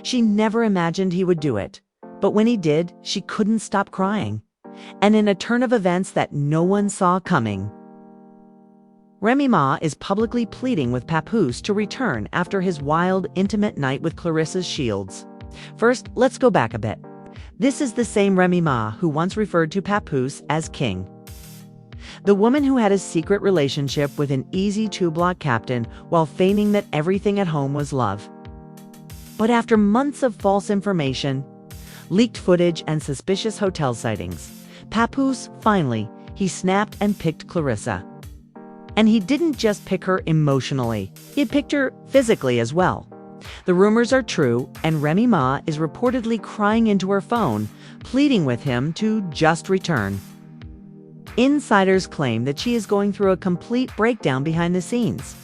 She never imagined he would do it, but when he did, she couldn't stop crying. And in a turn of events that no one saw coming, Remy Ma is publicly pleading with Papoose to return after his wild, intimate night with Claressa's shields. First, let's go back a bit. This is the same Remy Ma who once referred to Papoose as King. The woman who had a secret relationship with an easy two-block captain while feigning that everything at home was love. But after months of false information, leaked footage, and suspicious hotel sightings, Papoose, finally, he snapped and picked Claressa. And he didn't just pick her emotionally, he picked her physically as well. The rumors are true, and Remy Ma is reportedly crying into her phone, pleading with him to just return. Insiders claim that she is going through a complete breakdown behind the scenes.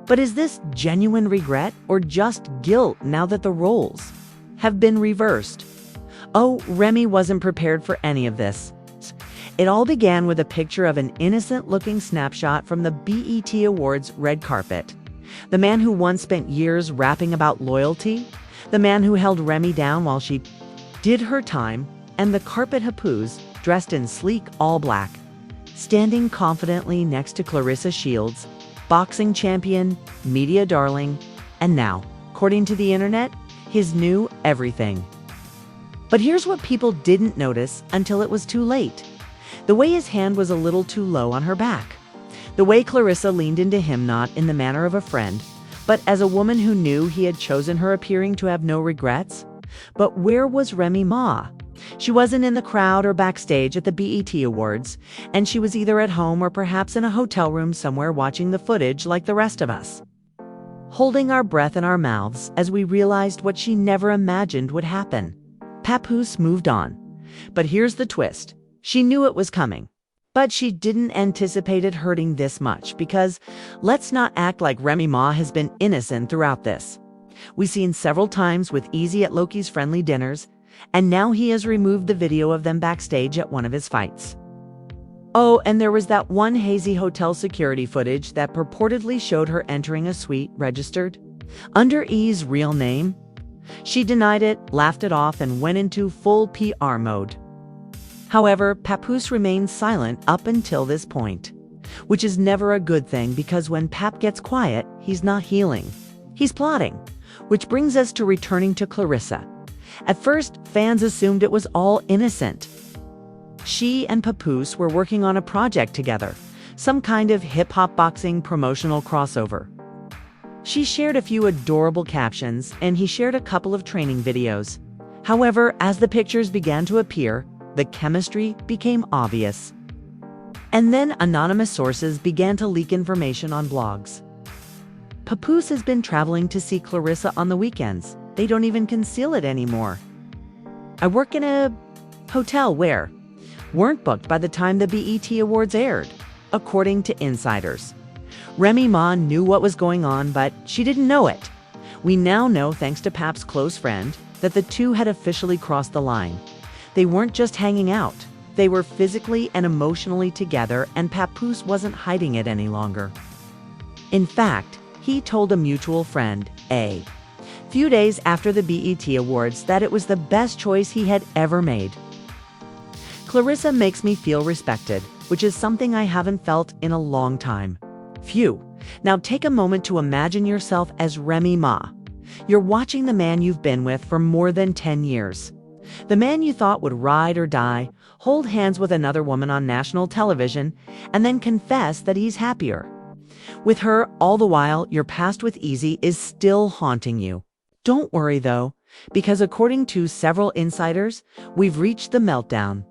But is this genuine regret or just guilt now that the roles have been reversed? Oh, Remy wasn't prepared for any of this. It all began with a picture of an innocent-looking snapshot from the BET Awards red carpet. The man who once spent years rapping about loyalty, the man who held Remy down while she did her time, and the carpet Papoose, dressed in sleek all-black, standing confidently next to Claressa Shields, boxing champion, media darling, and now, according to the internet, his new everything. But here's what people didn't notice until it was too late. The way his hand was a little too low on her back. The way Claressa leaned into him not in the manner of a friend, but as a woman who knew he had chosen her, appearing to have no regrets. But where was Remy Ma? She wasn't in the crowd or backstage at the BET Awards, and she was either at home or perhaps in a hotel room somewhere watching the footage like the rest of us, holding our breath in our mouths as we realized what she never imagined would happen. Papoose moved on. But here's the twist. She knew it was coming, but she didn't anticipate it hurting this much because let's not act like Remy Ma has been innocent throughout this. We've seen several times with Easy at Loki's friendly dinners, and now he has removed the video of them backstage at one of his fights. Oh, and there was that one hazy hotel security footage that purportedly showed her entering a suite registered under E's real name. She denied it, laughed it off, and went into full PR mode. However, Papoose remained silent up until this point, which is never a good thing because when Pap gets quiet, he's not healing. He's plotting, which brings us to returning to Claressa. At first, fans assumed it was all innocent. She and Papoose were working on a project together, some kind of hip-hop boxing promotional crossover. She shared a few adorable captions, and he shared a couple of training videos. However, as the pictures began to appear, the chemistry became obvious. And then anonymous sources began to leak information on blogs. Papoose has been traveling to see Claressa on the weekends. They don't even conceal it anymore. I work in a hotel where weren't booked by the time the BET Awards aired, according to insiders. Remy Ma knew what was going on, but she didn't know it. We now know, thanks to Pap's close friend, that the two had officially crossed the line. They weren't just hanging out. They were physically and emotionally together, and Papoose wasn't hiding it any longer. In fact, he told a mutual friend, a few days after the BET Awards, that it was the best choice he had ever made. Claressa makes me feel respected, which is something I haven't felt in a long time. Phew. Now take a moment to imagine yourself as Remy Ma. You're watching the man you've been with for more than 10 years. The man you thought would ride or die, hold hands with another woman on national television, and then confess that he's happier with her. All the while, your past with Easy is still haunting you. Don't worry though, because according to several insiders, we've reached the meltdown.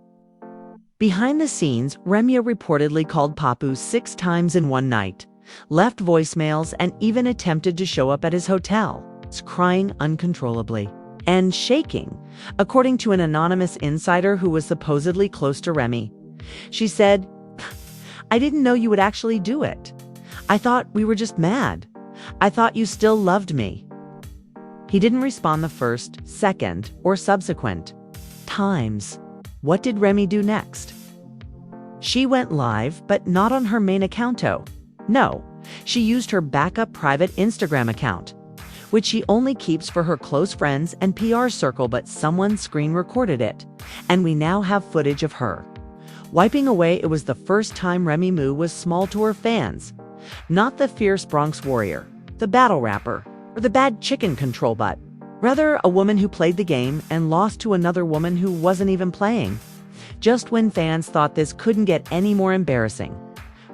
Behind the scenes, Remy reportedly called Papoose 6 times in one night, left voicemails, and even attempted to show up at his hotel, crying uncontrollably and shaking, according to an anonymous insider who was supposedly close to Remy. She said, "I didn't know you would actually do it. I thought we were just mad. I thought you still loved me." He didn't respond the first, second, or subsequent times. What did Remy do next? She went live, but not on her main account. No, she used her backup private Instagram account, which she only keeps for her close friends and PR circle, but someone screen recorded it, and we now have footage of her wiping away. It was the first time Remy Ma was small to her fans. Not the fierce Bronx warrior, the battle rapper, or the bad chicken control butt. Rather, a woman who played the game and lost to another woman who wasn't even playing. Just when fans thought this couldn't get any more embarrassing,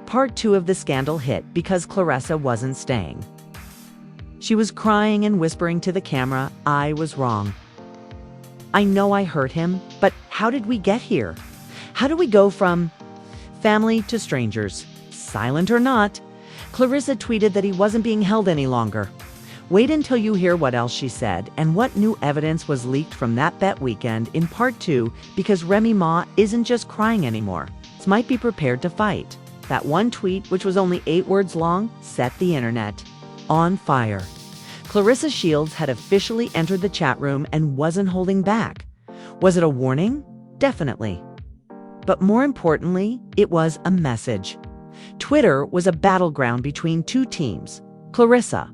part 2 of the scandal hit because Claressa wasn't staying. She was crying and whispering to the camera, "I was wrong. I know I hurt him, but how did we get here? How do we go from family to strangers?" Silent or not, Claressa tweeted that he wasn't being held any longer. Wait until you hear what else she said and what new evidence was leaked from that bet weekend in part 2, because Remy Ma isn't just crying anymore. She might be prepared to fight. That one tweet, which was only 8 words long, set the internet on fire. Claressa Shields had officially entered the chat room and wasn't holding back. Was it a warning? Definitely. But more importantly, it was a message. Twitter was a battleground between 2 teams. Claressa,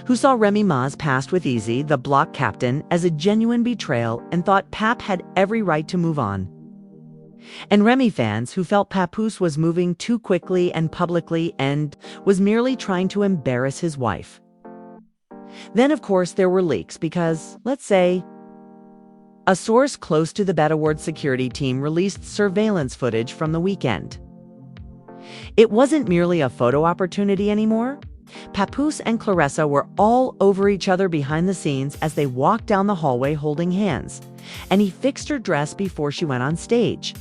who saw Remy Ma's past with Easy, the block captain, as a genuine betrayal and thought Pap had every right to move on. And Remy fans who felt Papoose was moving too quickly and publicly and was merely trying to embarrass his wife. Then, of course, there were leaks because, let's say, a source close to the Bet Awards security team released surveillance footage from the weekend. It wasn't merely a photo opportunity anymore. Papoose and Claressa were all over each other behind the scenes as they walked down the hallway holding hands, and he fixed her dress before she went on stage.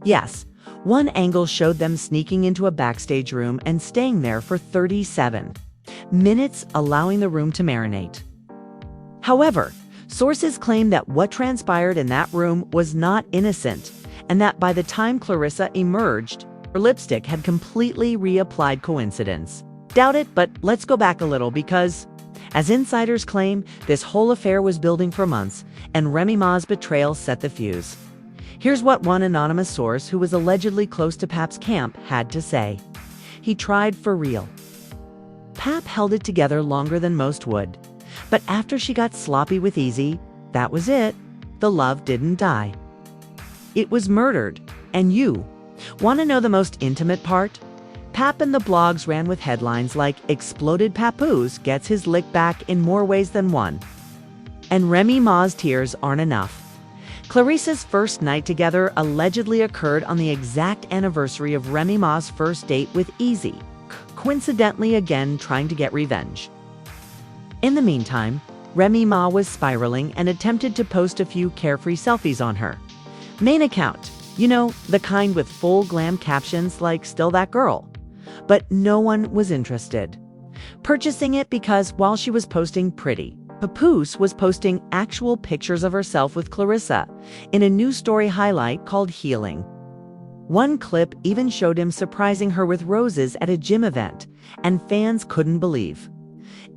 Yes, one angle showed them sneaking into a backstage room and staying there for 37 minutes, allowing the room to marinate. However, sources claim that what transpired in that room was not innocent, and that by the time Claressa emerged, her lipstick had completely reapplied. Coincidence? Doubt it, but let's go back a little because, as insiders claim, this whole affair was building for months, and Remy Ma's betrayal set the fuse. Here's what one anonymous source who was allegedly close to Pap's camp had to say. He tried for real. Pap held it together longer than most would. But after she got sloppy with Easy, that was it. The love didn't die. It was murdered. And you want to know the most intimate part? Pap and the blogs ran with headlines like "Exploded Papoose gets his lick back in more ways than one." And Remy Ma's tears aren't enough. Claressa's first night together allegedly occurred on the exact anniversary of Remy Ma's first date with Easy, coincidentally again trying to get revenge. In the meantime, Remy Ma was spiraling and attempted to post a few carefree selfies on her main account. You know, the kind with full glam captions like "Still that girl." But no one was interested purchasing it because while she was posting pretty, Papoose was posting actual pictures of herself with Claressa in a new story highlight called Healing. One clip even showed him surprising her with roses at a gym event, and fans couldn't believe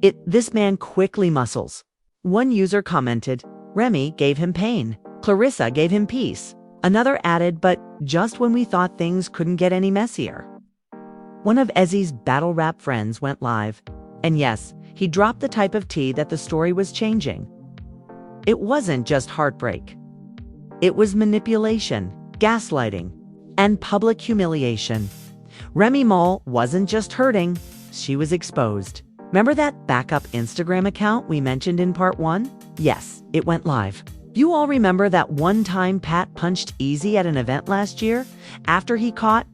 it. This man quickly muscles. One user commented, "Remy gave him pain. Claressa gave him peace." Another added, "But just when we thought things couldn't get any messier." One of Ezzy's battle rap friends went live, and yes, he dropped the type of tea that the story was changing. It wasn't just heartbreak. It was manipulation, gaslighting, and public humiliation. Remy Ma wasn't just hurting, she was exposed. Remember that backup Instagram account we mentioned in part 1? Yes, it went live. You all remember that one time Pat punched Easy at an event last year after he caught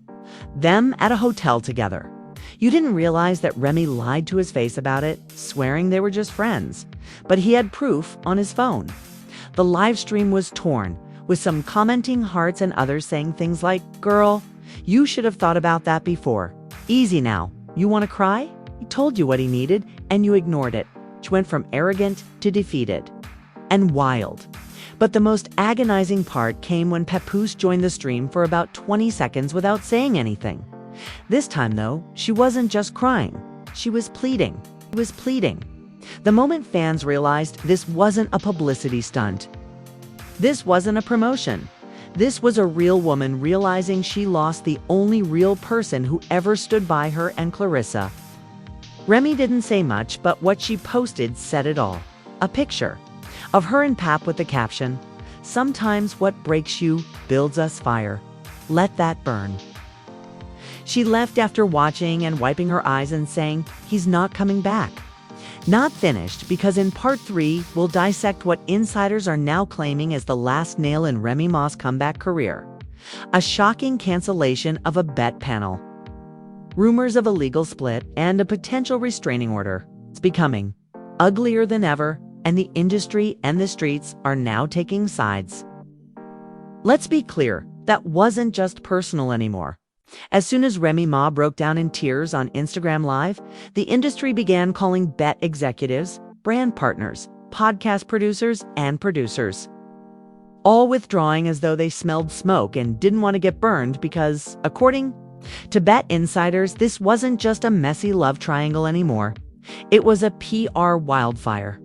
them at a hotel together. You didn't realize that Remy lied to his face about it, swearing they were just friends. But he had proof on his phone. The live stream was torn, with some commenting hearts and others saying things like, "Girl, you should have thought about that before. Easy now. You want to cry? He told you what he needed, and you ignored it." She went from arrogant to defeated. And wild. But the most agonizing part came when Papoose joined the stream for about 20 seconds without saying anything. This time, though, she wasn't just crying. She was pleading. She was pleading. The moment fans realized this wasn't a publicity stunt. This wasn't a promotion. This was a real woman realizing she lost the only real person who ever stood by her and Claressa. Remy didn't say much, but what she posted said it all. A picture of her and Pap with the caption, "Sometimes what breaks you builds us fire. Let that burn." She left after watching and wiping her eyes and saying, "He's not coming back." Not finished, because in part 3, we'll dissect what insiders are now claiming as the last nail in Remy Ma's comeback career. A shocking cancellation of a bet panel. Rumors of a legal split and a potential restraining order. It's becoming uglier than ever, and the industry and the streets are now taking sides. Let's be clear, that wasn't just personal anymore. As soon as Remy Ma broke down in tears on Instagram Live, the industry began calling bet executives, brand partners, podcast producers, and producers, all withdrawing as though they smelled smoke and didn't want to get burned because, according to bet insiders, this wasn't just a messy love triangle anymore. It was a PR wildfire.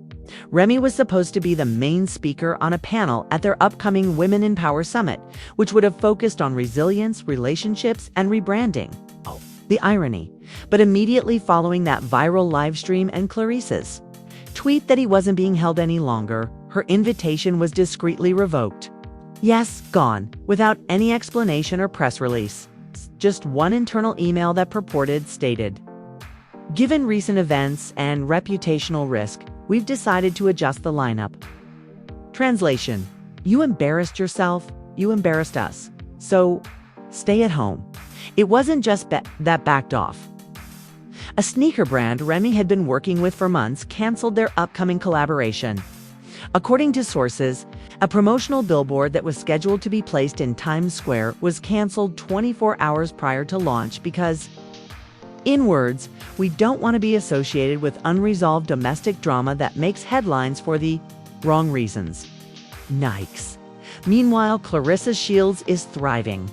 Remy was supposed to be the main speaker on a panel at their upcoming Women in Power Summit, which would have focused on resilience, relationships, and rebranding. Oh, the irony. But immediately following that viral live stream and Claressa's tweet that he wasn't being held any longer, her invitation was discreetly revoked. Yes, gone, without any explanation or press release. Just one internal email that purported stated, "Given recent events and reputational risk, we've decided to adjust the lineup." Translation: you embarrassed yourself, you embarrassed us. So, stay at home. It wasn't just that backed off. A sneaker brand Remy had been working with for months canceled their upcoming collaboration. According to sources, a promotional billboard that was scheduled to be placed in Times Square was canceled 24 hours prior to launch because, in words, "We don't want to be associated with unresolved domestic drama that makes headlines for the wrong reasons." Yikes. Meanwhile, Claressa Shields is thriving.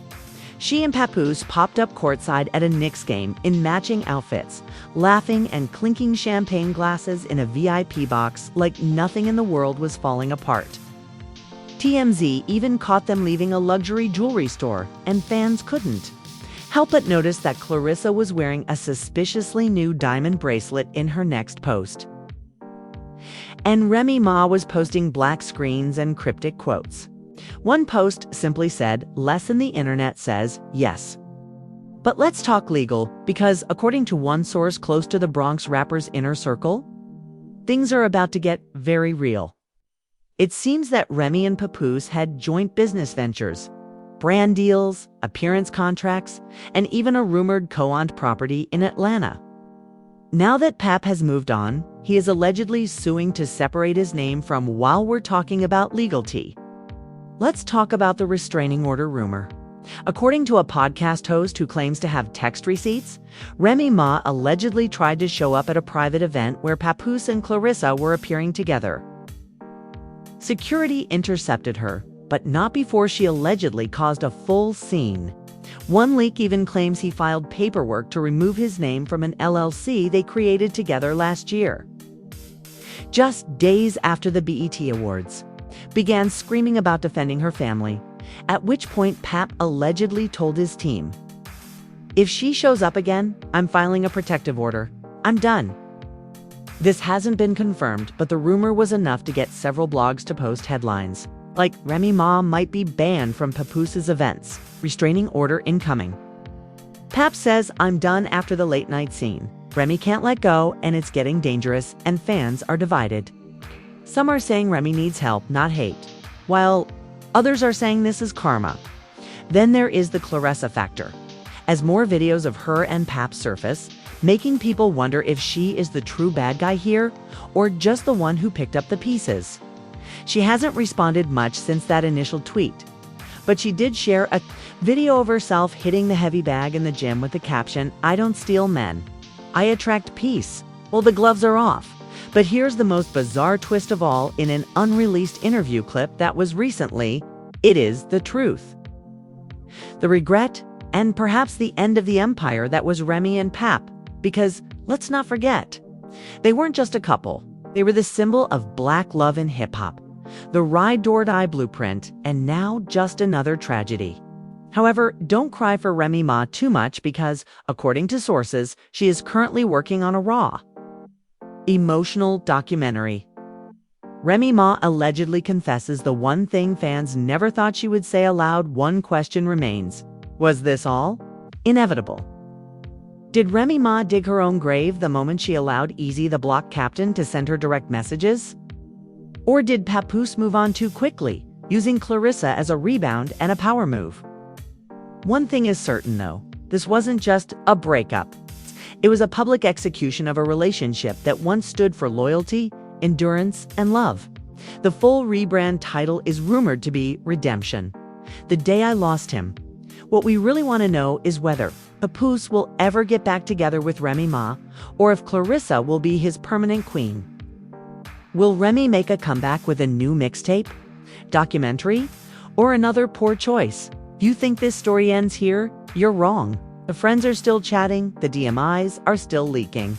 She and Papoose popped up courtside at a Knicks game in matching outfits, laughing and clinking champagne glasses in a VIP box like nothing in the world was falling apart. TMZ even caught them leaving a luxury jewelry store, and fans couldn't help but notice that Claressa was wearing a suspiciously new diamond bracelet in her next post. And Remy Ma was posting black screens and cryptic quotes. One post simply said, "Less than the internet says yes." But let's talk legal, because according to one source close to the Bronx rapper's inner circle, things are about to get very real. It seems that Remy and Papoose had joint business ventures, brand deals, appearance contracts, and even a rumored co-owned property in Atlanta. Now that Pap has moved on, he is allegedly suing to separate his name from "while we're talking about legal tea." Let's talk about the restraining order rumor. According to a podcast host who claims to have text receipts, Remy Ma allegedly tried to show up at a private event where Papoose and Claressa were appearing together. Security intercepted her, but not before she allegedly caused a full scene. One leak even claims he filed paperwork to remove his name from an LLC they created together last year. Just days after the BET Awards, began screaming about defending her family, at which point Pap allegedly told his team, "If she shows up again, I'm filing a protective order. I'm done." This hasn't been confirmed, but the rumor was enough to get several blogs to post headlines, like "Remy Ma might be banned from Papoose's events, restraining order incoming." Pap says, "I'm done after the late night scene. Remy can't let go, and it's getting dangerous, and fans are divided." Some are saying Remy needs help, not hate, while others are saying this is karma. Then there is the Claressa factor. As more videos of her and Pap surface, making people wonder if she is the true bad guy here, or just the one who picked up the pieces. She hasn't responded much since that initial tweet, but she did share a video of herself hitting the heavy bag in the gym with the caption, "I don't steal men. I attract peace." Well, the gloves are off. But here's the most bizarre twist of all. In an unreleased interview clip that was recently, it is the truth. The regret, and perhaps the end of the empire that was Remy and Pap, because let's not forget, they weren't just a couple. They were the symbol of black love in hip-hop, the ride or die blueprint, and now just another tragedy. However, don't cry for Remy Ma too much because, according to sources, she is currently working on a raw, emotional documentary. Remy Ma allegedly confesses the one thing fans never thought she would say aloud. One question remains. Was this all inevitable? Did Remy Ma dig her own grave the moment she allowed Easy the block captain to send her direct messages? Or did Papoose move on too quickly, using Claressa as a rebound and a power move? One thing is certain, though. This wasn't just a breakup. It was a public execution of a relationship that once stood for loyalty, endurance, and love. The full rebrand title is rumored to be Redemption. The Day I Lost Him. What we really want to know is whether Papoose will ever get back together with Remy Ma, or if Claressa will be his permanent queen. Will Remy make a comeback with a new mixtape, documentary, or another poor choice? You think this story ends here? You're wrong. The friends are still chatting, the DMIs are still leaking.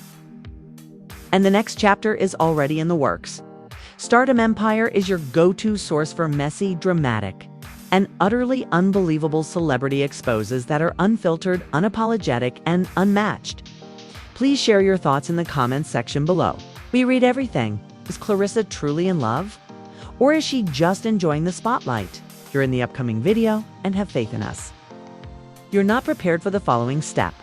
And the next chapter is already in the works. Stardom Empire is your go-to source for messy, dramatic, and utterly unbelievable celebrity exposes that are unfiltered, unapologetic, and unmatched. Please share your thoughts in the comments section below. We read everything. Is Claressa truly in love? Or is she just enjoying the spotlight? You're in the upcoming video and have faith in us. You're not prepared for the following step.